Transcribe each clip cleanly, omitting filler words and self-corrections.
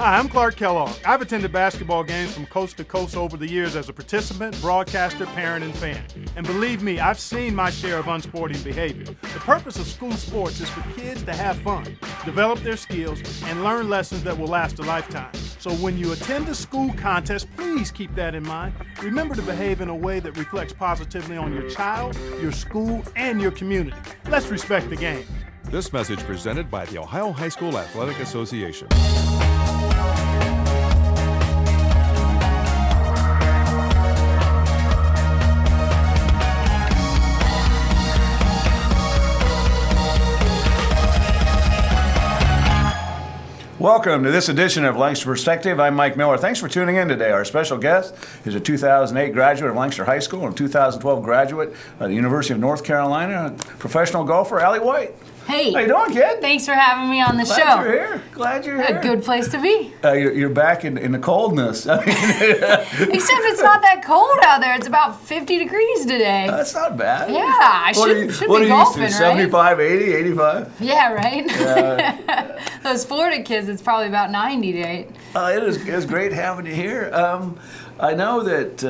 Hi, I'm Clark Kellogg. I've attended basketball games from coast to coast over the years as a participant, broadcaster, parent, and fan. And believe me, I've seen my share of unsporting behavior. The purpose of school sports is for kids to have fun, develop their skills, and learn lessons that will last a lifetime. So when you attend a school contest, please keep that in mind. Remember to behave in a way that reflects positively on your child, your school, and your community. Let's respect the game. This message presented by the Ohio High School Athletic Association. Welcome to this edition of Lancaster Perspective. I'm Mike Miller. Thanks for tuning in today. Our special guest is a 2008 graduate of Lancaster High School and a 2012 graduate of the University of North Carolina, professional golfer, Allie White. Hey. How you doing, kid? Thanks for having me on the show. Glad you're here. Glad you're here. A good place to be. You're back in the coldness. I mean, Except it's not that cold out there. It's about 50 degrees today. That's not bad. Yeah, I should be golfing, right? 75, 80, 85? Yeah, right? Those Florida kids, it's probably about 90 today. It is great having you here. I know that,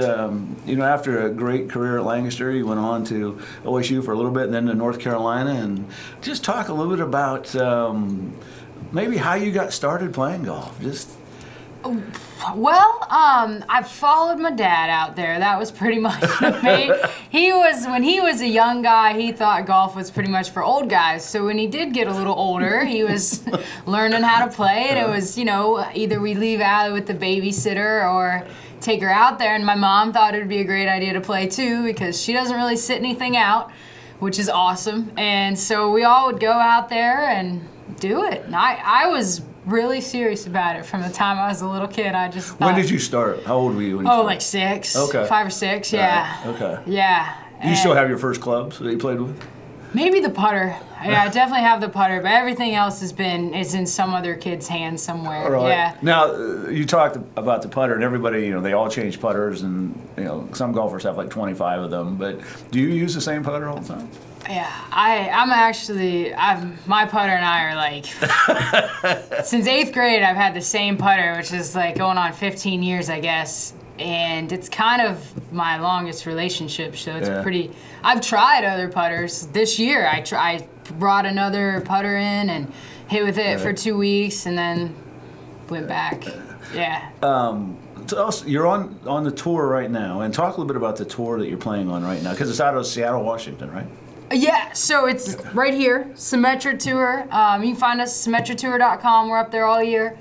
after a great career at Lancaster, you went on to OSU for a little bit and then to North Carolina. And just talk a little bit about maybe how you got started playing golf. Well, I followed my dad out there. That was pretty much me. When he was a young guy, he thought golf was pretty much for old guys. So when he did get a little older, he was learning how to play. And it was, either we leave Allie with the babysitter or take her out there. And my mom thought it would be a great idea to play too because she doesn't really sit anything out, which is awesome. And so we all would go out there and do it. And I was really serious about it from the time I was a little kid. I just thought, when did you start? How old were you when you started? Like 6. Okay. 5 or 6, yeah. Okay. Yeah. Do you still have your first clubs that you played with? Maybe the putter. Yeah, I definitely have the putter, but everything else is in some other kid's hands somewhere. Right. Yeah. Now, you talked about the putter, and everybody, they all change putters, and some golfers have like 25 of them. But do you use the same putter all the time? Yeah, my putter and I are like, since 8th grade, I've had the same putter, which is like going on 15 years, I guess. And it's kind of my longest relationship, so it's I've tried other putters. This year, I brought another putter in and hit with it for 2 weeks, and then went back. Yeah. You're on the tour right now, and talk a little bit about the tour that you're playing on right now, because it's out of Seattle, Washington, right? Yeah, so it's right here, Symetra Tour. You can find us at symetratour.com. We're up there all year.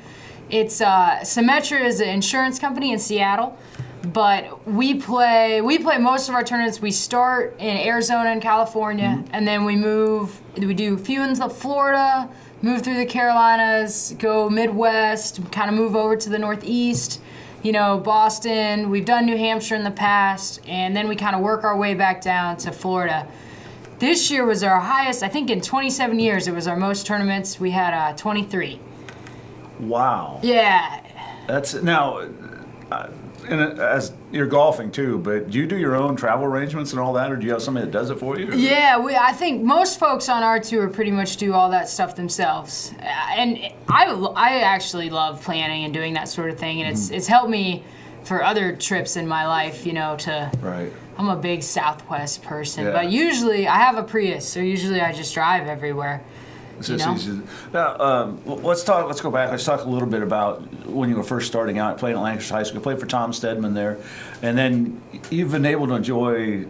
It's Symetra is an insurance company in Seattle, but we play most of our tournaments. We start in Arizona and California, and then we do a few in Florida, move through the Carolinas, go Midwest, kind of move over to the Northeast, Boston. We've done New Hampshire in the past, and then we kind of work our way back down to Florida. This year was our highest, I think in 27 years, it was our most tournaments. We had 23. Wow. Yeah. That's now, as you're golfing too, but do you do your own travel arrangements and all that, or do you have somebody that does it for you? Yeah, I think most folks on our tour pretty much do all that stuff themselves. And I actually love planning and doing that sort of thing, and it's helped me for other trips in my life, Right. I'm a big Southwest person, but usually I have a Prius, so usually I just drive everywhere. It's just easy. Now, let's go back. Let's talk a little bit about when you were first starting out, playing at Lancaster High School. You played for Tom Stedman there, and then you've been able to enjoy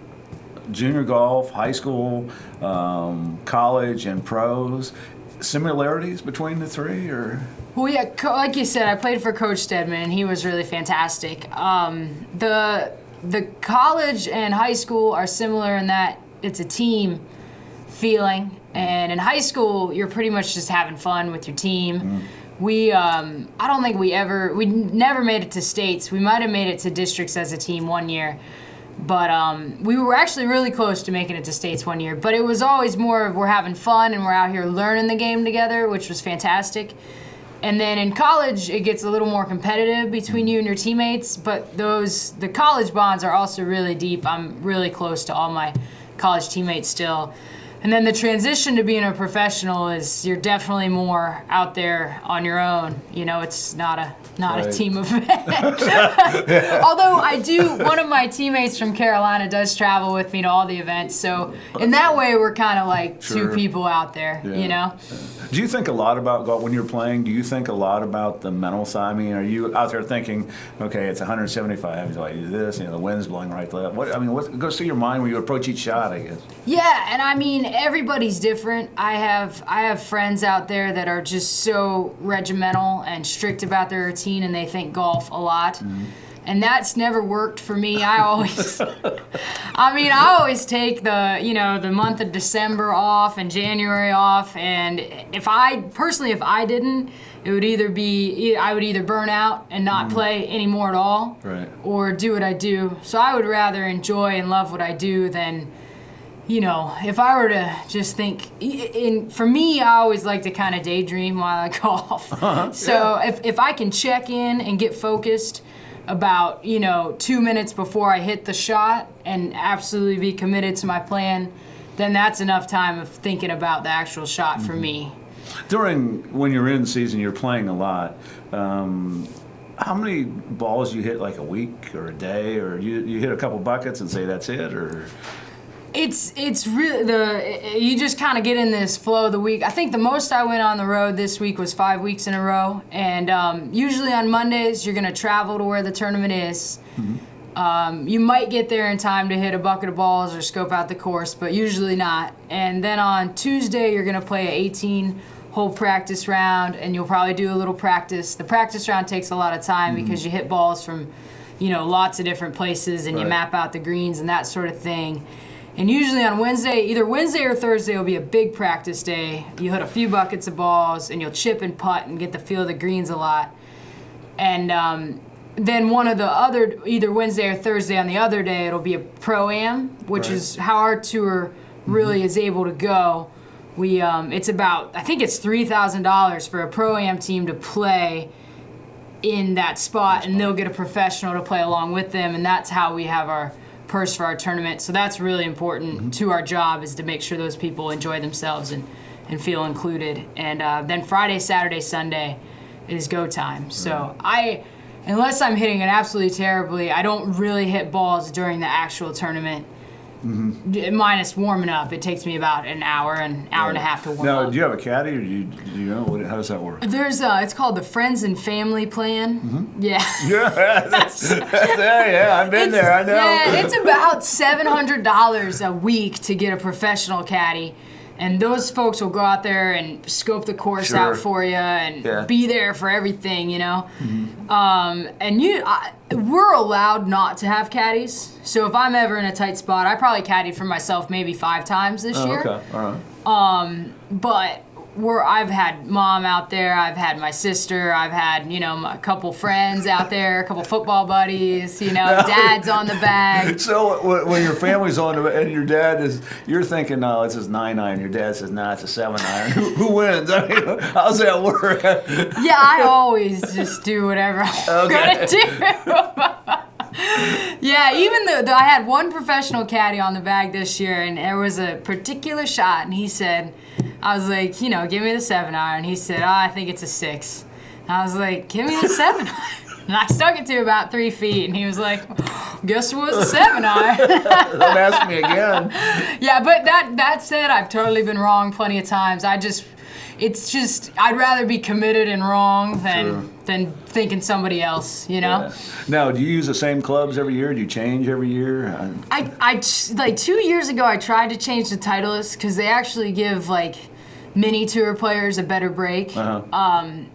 junior golf, high school, college, and pros. Similarities between the three, or? Well, yeah, like you said, I played for Coach Stedman, and he was really fantastic. The college and high school are similar in that it's a team feeling, and in high school you're pretty much just having fun with your team. I don't think we never made it to states. We might have made it to districts as a team one year, but we were actually really close to making it to states one year. But it was always more of we're having fun and we're out here learning the game together, which was fantastic. And then in college, it gets a little more competitive between you and your teammates, but the college bonds are also really deep. I'm really close to all my college teammates still. And then the transition to being a professional is you're definitely more out there on your own. You know, it's not a team event. Although one of my teammates from Carolina does travel with me to all the events. So in that way, we're kind of like two people out there, you know? Do you think a lot about golf when you're playing? Do you think a lot about the mental side? I mean, are you out there thinking, okay, it's 175, do I do this? You know, the wind's blowing right to left. What goes through your mind when you approach each shot, I guess? Yeah, and I mean, everybody's different. I have friends out there that are just so regimental and strict about their routine, and they think golf a lot. Mm-hmm. And that's never worked for me. I always take the month of December off and January off. And if I didn't, it would I would either burn out and not play anymore at all, right, or do what I do. So I would rather enjoy and love what I do than, you know, if I were to just think. For me, I always like to kind of daydream while I golf. So if I can check in and get focused about 2 minutes before I hit the shot and absolutely be committed to my plan, then that's enough time of thinking about the actual shot for me. When you're in season, you're playing a lot. How many balls you hit, like a week or a day, or you hit a couple buckets and say that's it, or? It's really you just kind of get in this flow of the week. I think the most I went on the road this week was 5 weeks in a row, and usually on Mondays you're gonna travel to where the tournament is. Mm-hmm. You might get there in time to hit a bucket of balls or scope out the course, but usually not. And then on Tuesday you're gonna play an 18-hole practice round, and you'll probably do a little practice. The practice round takes a lot of time because you hit balls from lots of different places, and you map out the greens and that sort of thing. And usually on either Wednesday or Thursday will be a big practice day. You hit a few buckets of balls, and you'll chip and putt and get the feel of the greens a lot. And then one of the other, either Wednesday or Thursday on the other day, it'll be a Pro-Am, which is how our tour really is able to go. It's about, I think it's $3,000 for a Pro-Am team to play in that spot, and they'll get a professional to play along with them, and that's how we have our purse for our tournament. So that's really important to our job, is to make sure those people enjoy themselves and feel included. And then Friday, Saturday, Sunday is go time. So unless I'm hitting it absolutely terribly, I don't really hit balls during the actual tournament. Minus warming up, it takes me about an hour and a half to warm up. Now, do you have a caddy, or do you know how does that work? There's it's called the Friends and Family Plan. Yeah. I've been there. I know. Yeah, it's about $700 a week to get a professional caddy. And those folks will go out there and scope the course out for you and be there for everything, we're allowed not to have caddies. So if I'm ever in a tight spot, I probably caddied for myself maybe 5 times this year. Okay, all right. But I've had Mom out there, I've had my sister, I've had, a couple friends out there, a couple football buddies, Dad's on the bag. So when your family's on the and your dad is, you're thinking, no, it's a 9-iron. Your dad says, no, it's a 7-iron. Who wins? I mean, how's that work? Yeah, I always just do whatever I'm gonna do. Yeah, even though I had one professional caddy on the bag this year, and there was a particular shot, and he said, I was like, give me the 7-iron. He said, I think it's a 6. And I was like, give me the 7-iron. And I stuck it to about 3 feet, and he was like, guess it was a 7-iron. Don't ask me again. Yeah, but that said, I've totally been wrong plenty of times. It's just, I'd rather be committed and wrong than thinking somebody else, Yeah. Now, do you use the same clubs every year? Do you change every year? I like 2 years ago, I tried to change the Titleist because they actually give mini tour players a better break.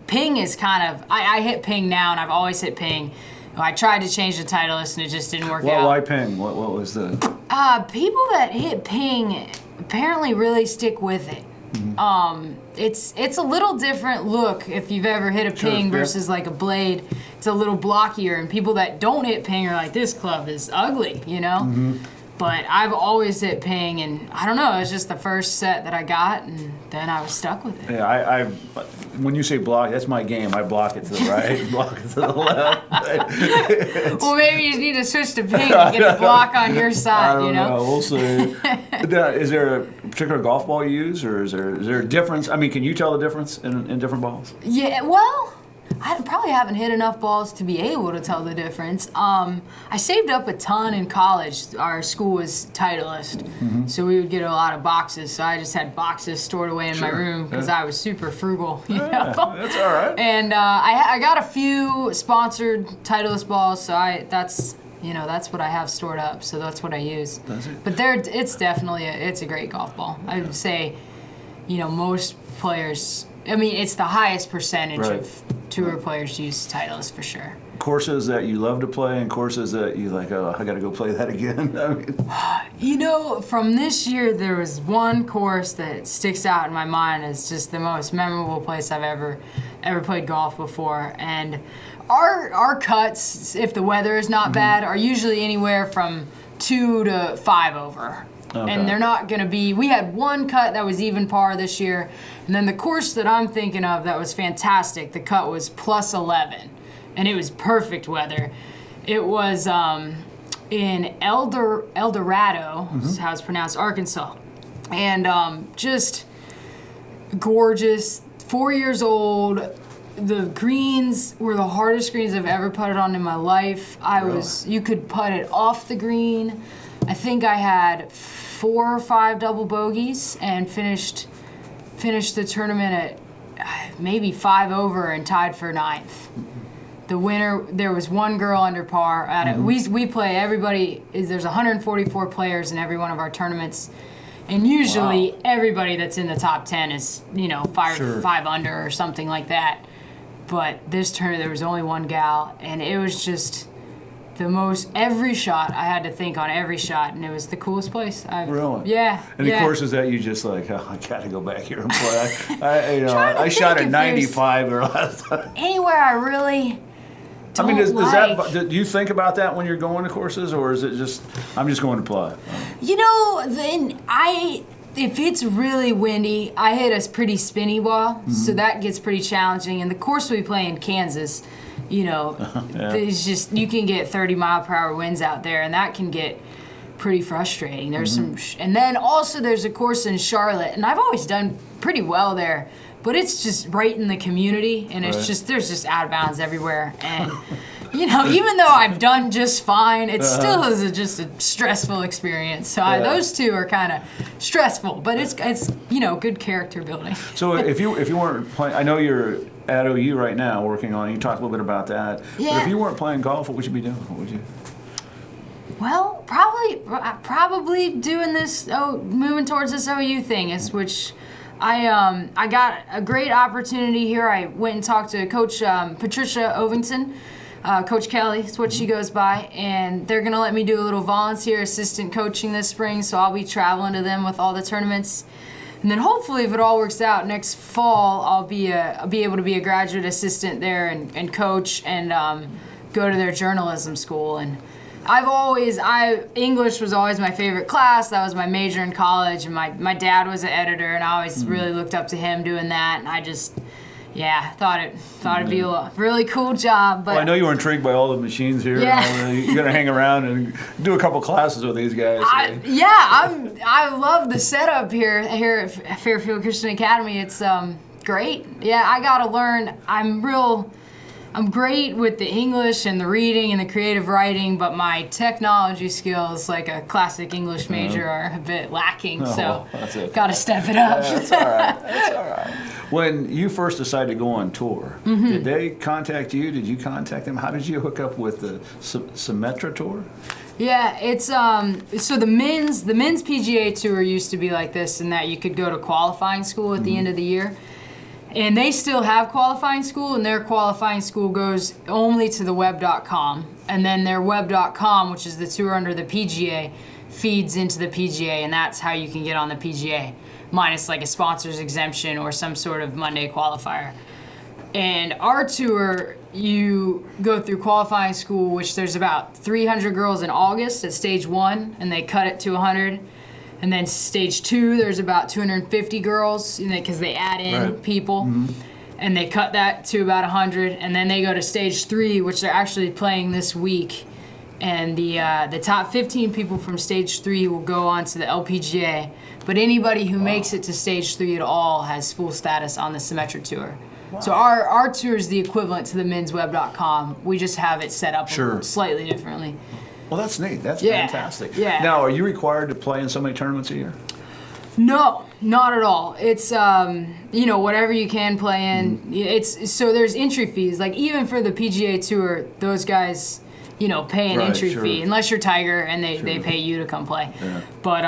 Ping is kind of, I hit Ping now, and I've always hit Ping. I tried to change the Titleist, and it just didn't work out. Why Ping? What was the? People that hit Ping apparently really stick with it. It's a little different look if you've ever hit a Ping versus like a blade. It's a little blockier, and people that don't hit Ping are like, this club is ugly, But I've always hit ping, and I don't know, it was just the first set that I got, and then I was stuck with it. Yeah, I when you say block, that's my game. I block it to the right, block it to the left. Well, maybe you need to switch to ping and get the block on your side, I don't you know? know. We'll see. Now, is there a particular golf ball you use, or is there a difference? I mean, can you tell the difference in different balls? Yeah, well, I probably haven't hit enough balls to be able to tell the difference. I saved up a ton in college. Our school was Titleist, so we would get a lot of boxes. So I just had boxes stored away in my room because I was super frugal. You know? That's all right. And I got a few sponsored Titleist balls, so that's what I have stored up. So that's what I use. Does it? But it's definitely it's a great golf ball. I would say, most players. I mean, it's the highest percentage of tour players use Titleist for sure. Courses that you love to play and courses that you like, oh, I got to go play that again. I mean, From this year, there was one course that sticks out in my mind as just the most memorable place I've ever played golf before. And our cuts, if the weather is not bad, are usually anywhere from 2 to 5 over. Okay. And they're not going to be. We had one cut that was even par this year, and then the course that I'm thinking of that was fantastic, the cut was plus 11, and it was perfect weather. It was in El Dorado, is how it's pronounced, Arkansas, and just gorgeous. 4 years old. The greens were the hardest greens I've ever putted on in my life. You could putt it off the green. I think I had 4 or 5 double bogeys and finished the tournament at maybe 5 over and tied for 9th. The winner, there was one girl under par at it. We play there's 144 players in every one of our tournaments. And usually everybody that's in the top 10 is, 5 under or something like that. But this tournament there was only one gal, and it was just every shot I had to think on every shot, and it was the coolest place. Really? Yeah. Any courses that you just like, oh, I got to go back here and play. I shot at 95 or last time. Anywhere I really don't do you think about that when you're going to courses, or is it just, I'm just going to play? If it's really windy, I hit a pretty spinny ball, so that gets pretty challenging. And the course we play in Kansas, it's just, you can get 30-mile-per-hour winds out there, and that can get pretty frustrating. There's and then also there's a course in Charlotte, and I've always done pretty well there, but it's just right in the community, and it's just, there's just out of bounds everywhere. And, even though I've done just fine, it still is just a stressful experience. So those two are kind of stressful, but it's good character building. So if you weren't playing, I know you're at OU right now working on, you talked a little bit about that. Yeah. But if you weren't playing golf, what would you be doing? What would you? Well, probably doing this, moving towards this OU thing, which I got a great opportunity here. I went and talked to Coach Patricia Ovington, Coach Kelly, is what she goes by, and they're going to let me do a little volunteer assistant coaching this spring, so I'll be traveling to them with all the tournaments. And then hopefully, if it all works out, next fall I'll be able to be a graduate assistant there and coach and go to their journalism school. And English was always my favorite class. That was my major in college, and my dad was an editor, and I always really looked up to him doing that. And I just, thought it'd be a really cool job. But I know you were intrigued by all the machines here. Yeah. You're gonna hang around and do a couple classes with these guys. I love the setup here at Fairfield Christian Academy. It's great. Yeah, I gotta learn. I'm great with the English and the reading and the creative writing, but my technology skills, like a classic English major, are a bit lacking. So gotta step it up. That's all right. That's all right. When you first decided to go on tour, did they contact you? Did you contact them? How did you hook up with the Symetra tour? Yeah, it's so the men's PGA tour used to be like this, in that you could go to qualifying school at the end of the year. And they still have qualifying school, and their qualifying school goes only to the web.com. And then their web.com, which is the tour under the PGA, feeds into the PGA, and that's how you can get on the PGA, minus like a sponsor's exemption or some sort of Monday qualifier. And our tour you go through qualifying school, which there's about 300 girls in August at stage 1, and they cut it to 100. And then stage 2, there's about 250 girls, because they add in people. And they cut that to about 100. And then they go to stage 3, which they're actually playing this week. And the top 15 people from stage 3 will go on to the LPGA. But anybody who makes it to stage 3 at all has full status on the Symetra Tour. So our tour is the equivalent to the mensweb.com. We just have it set up slightly differently. Well, that's neat. That's fantastic. Yeah. Now, are you required to play in so many tournaments a year? No, not at all. It's whatever you can play in. It's so there's entry fees. Like even for the PGA Tour, those guys, pay an entry fee unless you're Tiger and they pay you to come play. Yeah. But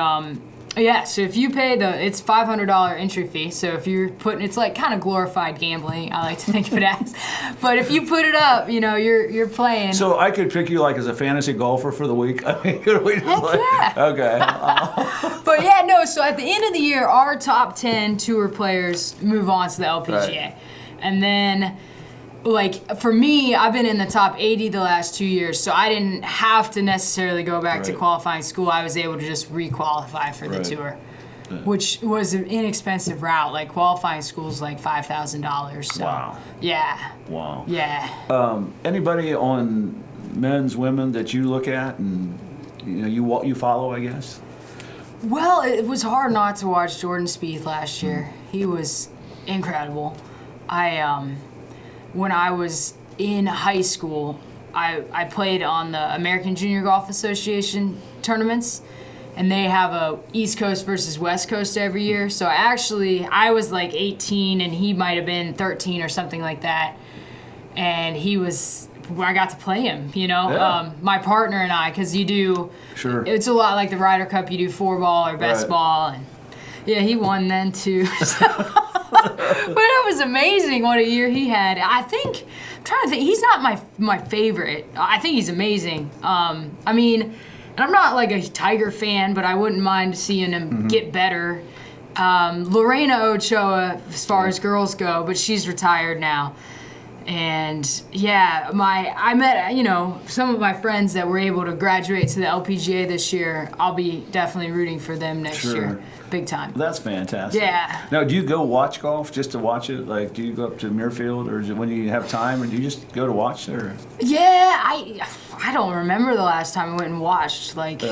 so if you pay it's $500 entry fee. So if you're it's like kind of glorified gambling. I like to think of it as. But if you put it up, you're playing. So I could pick you like as a fantasy golfer for the week. I mean, could we just Okay. But so at the end of the year, our top 10 tour players move on to the LPGA, and then. Like, for me, I've been in the top 80 the last 2 years, so I didn't have to necessarily go back to qualifying school. I was able to just re-qualify for the tour, which was an inexpensive route. Like, qualifying school is like $5,000. So, wow. Yeah. Wow. Yeah. Anybody on men's, women that you look at and you follow, I guess? Well, it was hard not to watch Jordan Spieth last year. He was incredible. When I was in high school, I played on the American Junior Golf Association tournaments, and they have a East Coast versus West Coast every year. So I was like 18, and he might have been 13 or something like that. And I got to play him, my partner and I, because you do, it's a lot like the Ryder Cup, you do 4-ball or best ball. And he won then too. But it was amazing what a year he had. I'm trying to think, he's not my favorite. I think he's amazing. And I'm not like a Tiger fan, but I wouldn't mind seeing him get better. Lorena Ochoa, as far as girls go, but she's retired now. And I met some of my friends that were able to graduate to the LPGA this year. I'll be definitely rooting for them next year, big time. That's fantastic. Yeah. Now, do you go watch golf just to watch it? Like, do you go up to Muirfield, or when you have time, or do you just go to watch it? Or? Yeah, I don't remember the last time I went and watched. Like,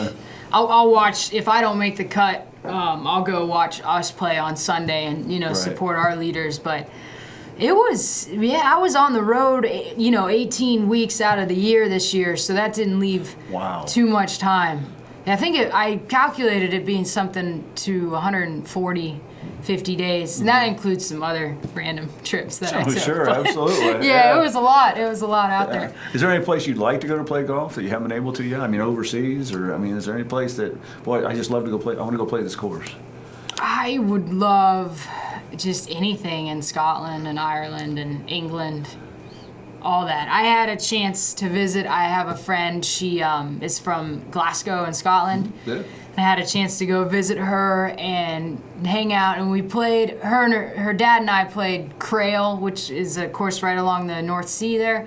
I'll watch if I don't make the cut. I'll go watch us play on Sunday and support our leaders, but. It was, I was on the road, 18 weeks out of the year this year, so that didn't leave too much time. I think I calculated it being something to 140, 50 days, and that includes some other random trips that I took. Sure, absolutely. It was a lot. It was a lot out there. Is there any place you'd like to go to play golf that you haven't been able to yet? I mean, overseas, or is there any place that, boy, I just love to go play, I want to go play this course? I would love just anything in Scotland and Ireland and England, all that. I had a chance to visit. I have a friend, she is from Glasgow in Scotland. Yeah. I had a chance to go visit her and hang out, and we played, her dad and I played Crail, which is a course right along the North Sea there.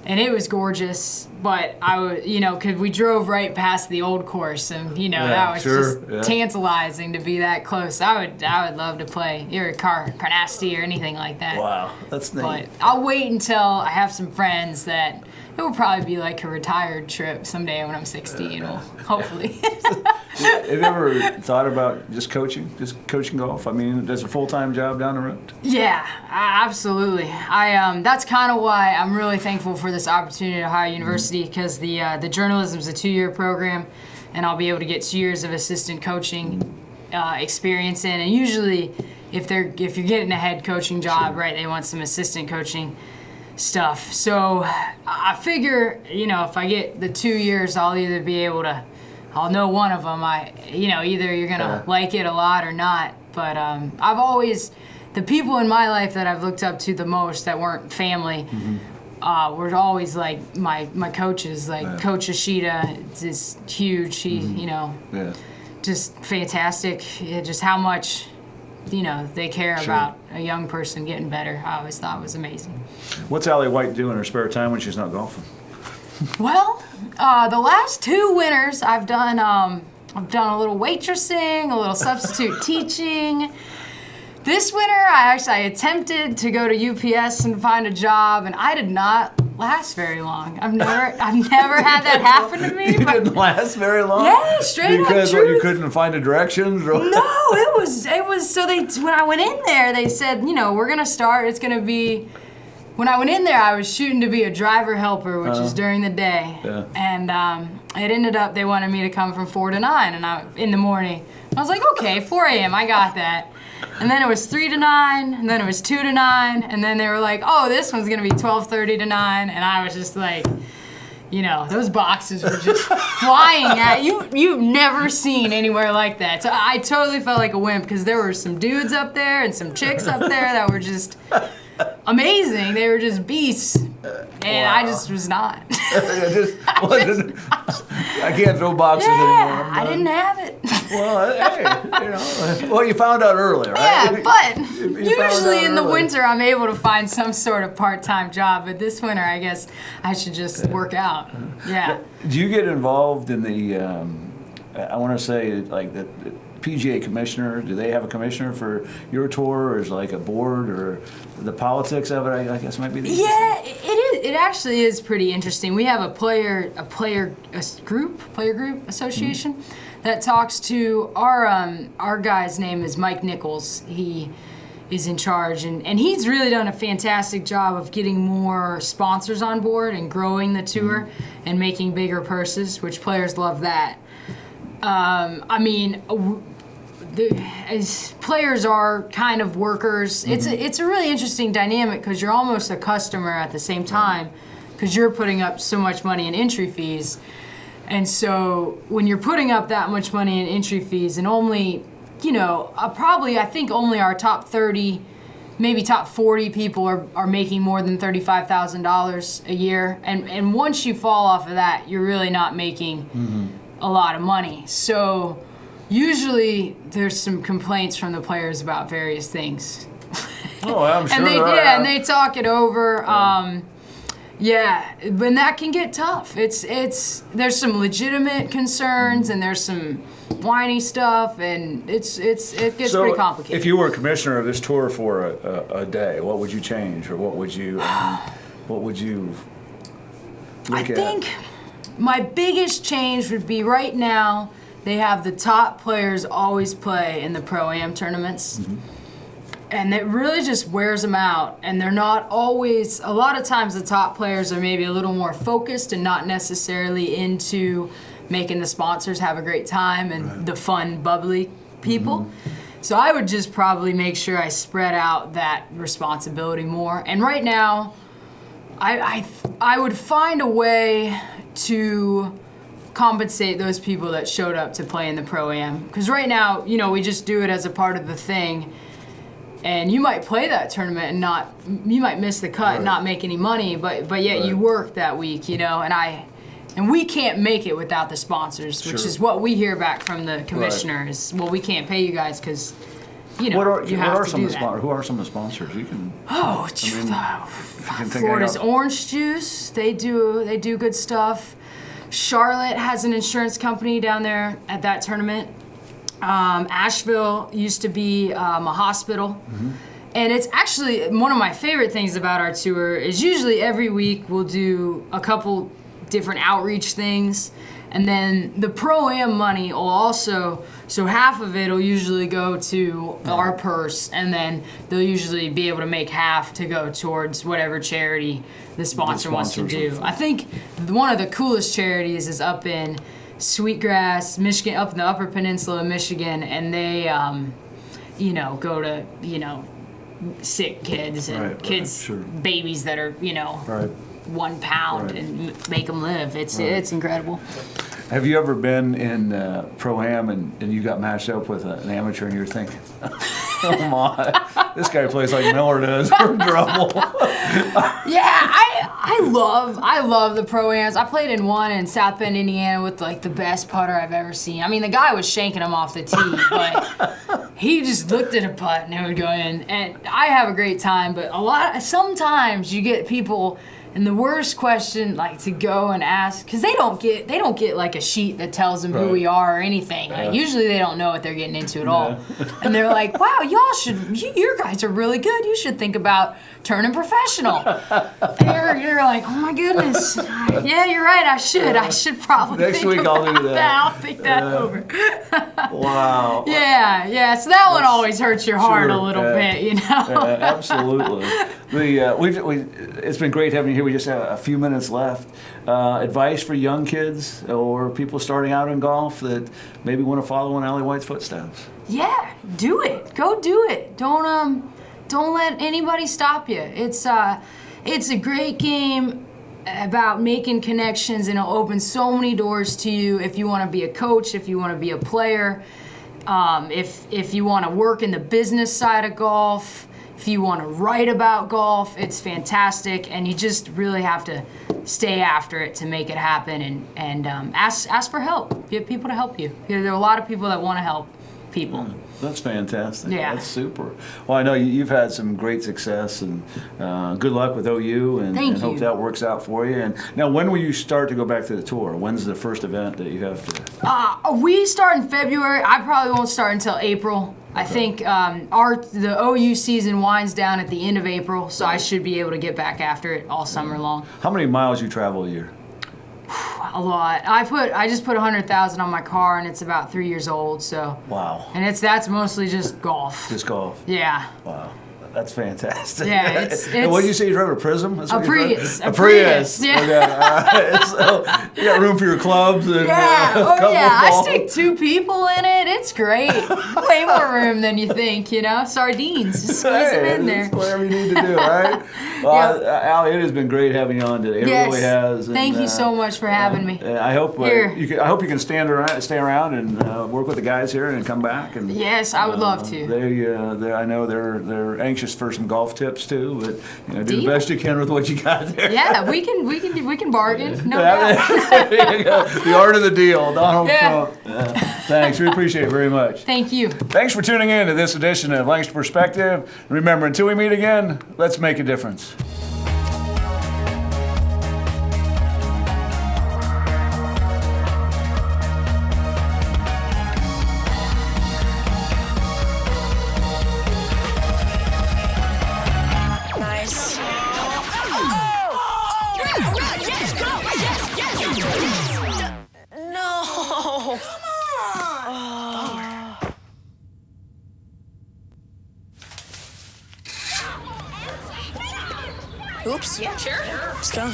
And it was gorgeous, but because we drove right past the old course, and that was just tantalizing to be that close. I would love to play either Carnoustie or anything like that. Wow, that's neat. But I'll wait until I have some friends that it will probably be like a retired trip someday when I'm 60, hopefully. Have you ever thought about just coaching golf? I mean, there's a full-time job down the road. Yeah, absolutely. That's kind of why I'm really thankful for this opportunity at Ohio University, because the journalism is a 2-year program, and I'll be able to get 2 years of assistant coaching experience in. And usually, if you're getting a head coaching job, right, they want some assistant coaching stuff. So I figure, if I get the 2 years, I'll either be able to. I'll know one of them. Either you're gonna like it a lot or not. But I've always, the people in my life that I've looked up to the most that weren't family, were always like my coaches. Like Coach Ishida is huge. He, just fantastic. Just how much they care about a young person getting better. I always thought was amazing. What's Allie White do in her spare time when she's not golfing? Well, the last 2 winters I've done a little waitressing, a little substitute teaching. This winter I attempted to go to UPS and find a job, and I did not last very long. I've never had that happen to me. You didn't last very long? Yeah, straight up Because truth. you couldn't find the directions? Or No, it was so when I went in there, they said, we're gonna start, it's gonna be, when I went in there, I was shooting to be a driver helper, which is during the day. Yeah. And it ended up, they wanted me to come from 4 to 9 in the morning. I was like, okay, 4 a.m., I got that. And then it was 3 to 9, and then it was 2 to 9, and then they were like, oh, this one's gonna be 12:30 to 9, and I was just like, those boxes were just flying at you. You've never seen anywhere like that. So I totally felt like a wimp because there were some dudes up there and some chicks up there that were just amazing. They were just beasts, and I just was not. I can't throw boxes anymore. Yeah, I didn't have it. Well, hey, well, you found out early, right? Yeah, but You found usually out in the early. winter I'm able to find some sort of part-time job, but this winter I guess I should just work out. Yeah. Do you get involved in the, I want to say, like the PGA commissioner? Do they have a commissioner for your tour, or is it like a board, or the politics of it? I guess might be the Yeah, it is. It actually is pretty interesting. We have a player group association that talks to our guy's name is Mike Nichols. He is in charge, and he's really done a fantastic job of getting more sponsors on board and growing the tour and making bigger purses, which players love that. As players are kind of workers, it's a really interesting dynamic because you're almost a customer at the same time because you're putting up so much money in entry fees. And so when you're putting up that much money in entry fees and only, I think only our top 30, maybe top 40 people are making more than $35,000 a year. And once you fall off of that, you're really not making a lot of money. So usually there's some complaints from the players about various things. Oh, I'm sure. And they talk it over. But that can get tough. There's some legitimate concerns and there's some whiny stuff, and it gets pretty complicated. If you were commissioner of this tour for a day, what would you change, or what would you look at? I think my biggest change would be right now they have the top players always play in the Pro-Am tournaments. And it really just wears them out. And they're not always, a lot of times the top players are maybe a little more focused and not necessarily into making the sponsors have a great time and the fun, bubbly people. So I would just probably make sure I spread out that responsibility more. And right now, I would find a way to compensate those people that showed up to play in the Pro-Am. Because right now, we just do it as a part of the thing. And you might play that tournament and you might miss the cut and not make any money, but yet you work that week, and we can't make it without the sponsors, which is what we hear back from the commissioner is, well, we can't pay you guys because, you have to do that. Who are some of the sponsors? You can. Florida's Orange Juice, they do good stuff. Charlotte has an insurance company down there at that tournament. Asheville used to be a hospital. And it's actually one of my favorite things about our tour is usually every week we'll do a couple different outreach things. And then the Pro-Am money will also, so half of it will usually go to our purse, and then they'll usually be able to make half to go towards whatever charity the sponsor wants to do. I think one of the coolest charities is up in Sweetgrass, Michigan, up in the Upper Peninsula of Michigan, and they, go to, sick kids and babies that are, 1 pound and make them live. It's incredible. Have you ever been in Pro-Am and you got matched up with an amateur and you're thinking, oh my, this guy plays like Miller does, we're in trouble. Yeah, I love the Pro-Ams. I played in one in South Bend, Indiana with the best putter I've ever seen. I mean, the guy was shanking him off the tee, but he just looked at a putt and it would go in. And I have a great time, but sometimes you get people, and the worst question, like, to go and ask, because they don't get like a sheet that tells them who we are or anything. Like, usually they don't know what they're getting into at all. And they're like, wow, you guys are really good. You should think about turning professional. You're like, oh my goodness. Yeah, you're right. I should probably Next week I'll do that. I'll think that over. Wow. Yeah. So that one always hurts your heart a little bit, you know. Absolutely. It's been great having you here. We just have a few minutes left. Advice for young kids or people starting out in golf that maybe want to follow in Allie White's footsteps? Yeah, do it. Go do it. Don't let anybody stop you. It's a great game about making connections, and it'll open so many doors to you if you want to be a coach, if you want to be a player, if you want to work in the business side of golf. If you want to write about golf, it's fantastic, and you just really have to stay after it to make it happen, and ask for help. Get people to help you. There are a lot of people that want to help people. That's fantastic. Yeah. That's super. Well, I know you've had some great success, and good luck with OU, and hope that works out for you. And now, when will you start to go back to the tour? When's the first event that you have to? We start in February. I probably won't start until April. I think the OU season winds down at the end of April, so I should be able to get back after it all summer long. How many miles you travel a year? A lot. I just put 100,000 on my car, and it's about 3 years old. So. Wow. And that's mostly just golf. Just golf. Yeah. Wow. That's fantastic. Yeah, it's and what did you say you drove a Prism? A Prius. A Prius. Yeah. Okay. All right. So you got room for your clubs and I stick 2 people in it. It's great. Way more room than you think. Sardines. Just squeeze them in there. Whatever you need to do, right? Well, Allie, it has been great having you on today. It really has. Thank you so much for having me. I hope I hope you can stay around and work with the guys here and come back. And yes, I would love to. I know they're anxious for some golf tips too, but do the best you can with what you got there. Yeah, we can bargain. No doubt. There you go. The art of the deal, Donald Trump. Thanks, we appreciate it very much. Thank you. Thanks for tuning in to this edition of Lancaster Perspective. Remember, until we meet again, let's make a difference. Oops. Yeah, sure. Let's go.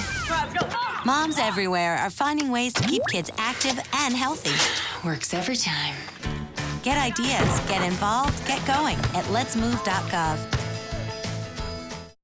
Moms everywhere are finding ways to keep kids active and healthy. Works every time. Get ideas, get involved, get going at letsmove.gov.